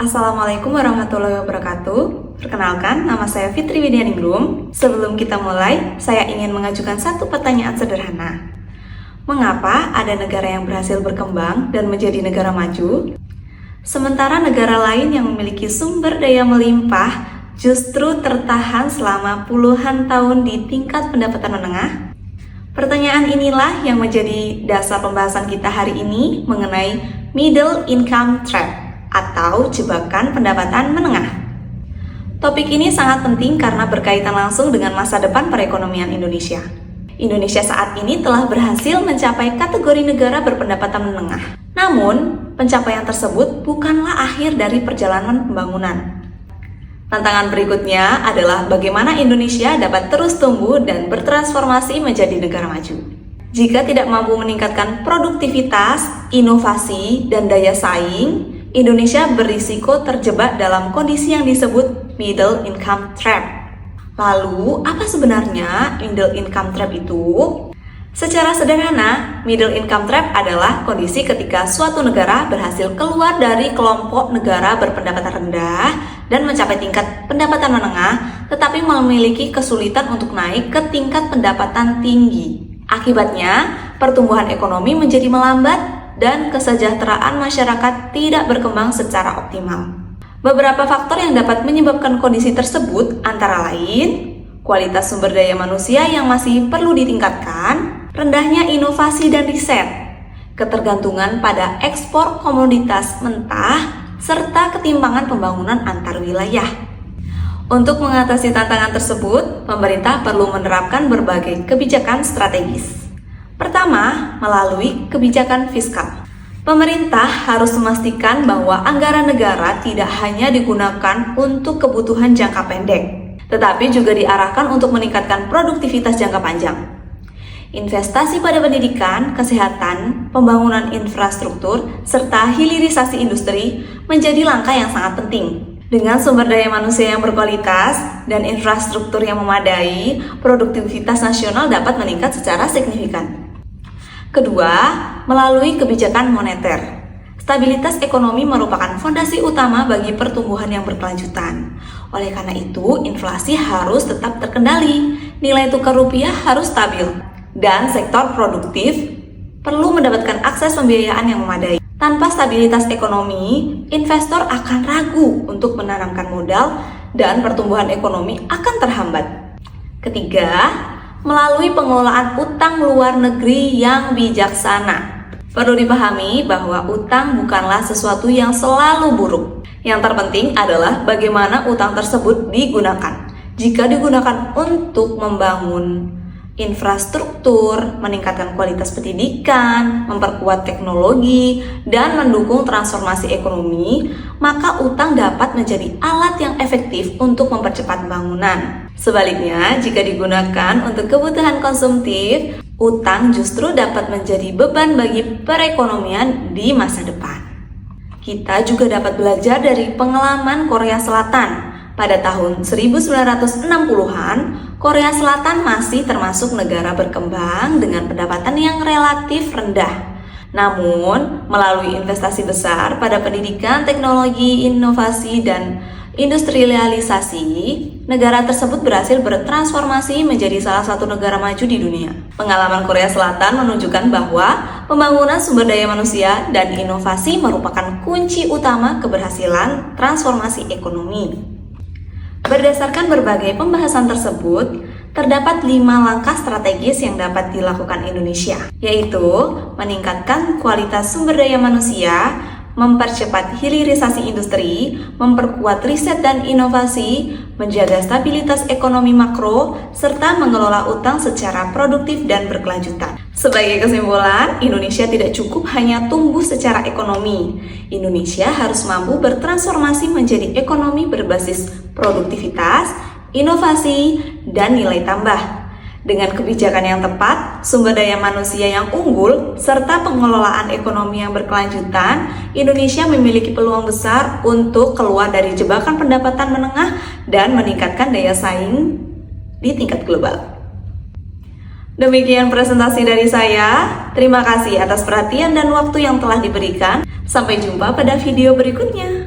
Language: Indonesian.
Assalamualaikum warahmatullahi wabarakatuh. Perkenalkan, nama saya Fitri Widianingrum. Sebelum kita mulai, saya ingin mengajukan satu pertanyaan sederhana. Mengapa ada negara yang berhasil berkembang dan menjadi negara maju, sementara negara lain yang memiliki sumber daya melimpah justru tertahan selama puluhan tahun di tingkat pendapatan menengah? Pertanyaan inilah yang menjadi dasar pembahasan kita hari ini mengenai Middle Income Trap atau jebakan pendapatan menengah. Topik ini sangat penting karena berkaitan langsung dengan masa depan perekonomian Indonesia. Indonesia saat ini telah berhasil mencapai kategori negara berpendapatan menengah. Namun, pencapaian tersebut bukanlah akhir dari perjalanan pembangunan. Tantangan berikutnya adalah bagaimana Indonesia dapat terus tumbuh dan bertransformasi menjadi negara maju. Jika tidak mampu meningkatkan produktivitas, inovasi, dan daya saing, Indonesia berisiko terjebak dalam kondisi yang disebut Middle Income Trap. Lalu, apa sebenarnya Middle Income Trap itu? Secara sederhana, Middle Income Trap adalah kondisi ketika suatu negara berhasil keluar dari kelompok negara berpendapatan rendah dan mencapai tingkat pendapatan menengah, tetapi memiliki kesulitan untuk naik ke tingkat pendapatan tinggi. Akibatnya, pertumbuhan ekonomi menjadi melambat dan kesejahteraan masyarakat tidak berkembang secara optimal. Beberapa faktor yang dapat menyebabkan kondisi tersebut antara lain kualitas sumber daya manusia yang masih perlu ditingkatkan, rendahnya inovasi dan riset, ketergantungan pada ekspor komoditas mentah, serta ketimpangan pembangunan antar wilayah. Untuk mengatasi tantangan tersebut, pemerintah perlu menerapkan berbagai kebijakan strategis. Pertama, melalui kebijakan fiskal. Pemerintah harus memastikan bahwa anggaran negara tidak hanya digunakan untuk kebutuhan jangka pendek, tetapi juga diarahkan untuk meningkatkan produktivitas jangka panjang. Investasi pada pendidikan, kesehatan, pembangunan infrastruktur, serta hilirisasi industri menjadi langkah yang sangat penting. Dengan sumber daya manusia yang berkualitas dan infrastruktur yang memadai, produktivitas nasional dapat meningkat secara signifikan. Kedua, melalui kebijakan moneter. Stabilitas ekonomi merupakan fondasi utama bagi pertumbuhan yang berkelanjutan. Oleh karena itu, inflasi harus tetap terkendali, nilai tukar rupiah harus stabil, dan sektor produktif perlu mendapatkan akses pembiayaan yang memadai. Tanpa stabilitas ekonomi, investor akan ragu untuk menanamkan modal dan pertumbuhan ekonomi akan terhambat. Ketiga, melalui pengelolaan utang luar negeri yang bijaksana. Perlu dipahami bahwa utang bukanlah sesuatu yang selalu buruk. Yang terpenting adalah bagaimana utang tersebut digunakan. Jika digunakan untuk membangun infrastruktur, meningkatkan kualitas pendidikan, memperkuat teknologi, dan mendukung transformasi ekonomi, maka utang dapat menjadi alat yang efektif untuk mempercepat pembangunan. Sebaliknya, jika digunakan untuk kebutuhan konsumtif, utang justru dapat menjadi beban bagi perekonomian di masa depan. Kita juga dapat belajar dari pengalaman Korea Selatan. Pada tahun 1960-an, Korea Selatan masih termasuk negara berkembang dengan pendapatan yang relatif rendah. Namun, melalui investasi besar pada pendidikan, teknologi, inovasi, dan industrialisasi, negara tersebut berhasil bertransformasi menjadi salah satu negara maju di dunia. Pengalaman Korea Selatan menunjukkan bahwa pembangunan sumber daya manusia dan inovasi merupakan kunci utama keberhasilan transformasi ekonomi. Berdasarkan berbagai pembahasan tersebut, terdapat 5 langkah strategis yang dapat dilakukan Indonesia, yaitu meningkatkan kualitas sumber daya manusia, mempercepat hilirisasi industri, memperkuat riset dan inovasi, menjaga stabilitas ekonomi makro, serta mengelola utang secara produktif dan berkelanjutan. Sebagai kesimpulan, Indonesia tidak cukup hanya tumbuh secara ekonomi. Indonesia harus mampu bertransformasi menjadi ekonomi berbasis produktivitas, inovasi, dan nilai tambah. Dengan kebijakan yang tepat, sumber daya manusia yang unggul, serta pengelolaan ekonomi yang berkelanjutan, Indonesia memiliki peluang besar untuk keluar dari jebakan pendapatan menengah dan meningkatkan daya saing di tingkat global. Demikian presentasi dari saya. Terima kasih atas perhatian dan waktu yang telah diberikan. Sampai jumpa pada video berikutnya.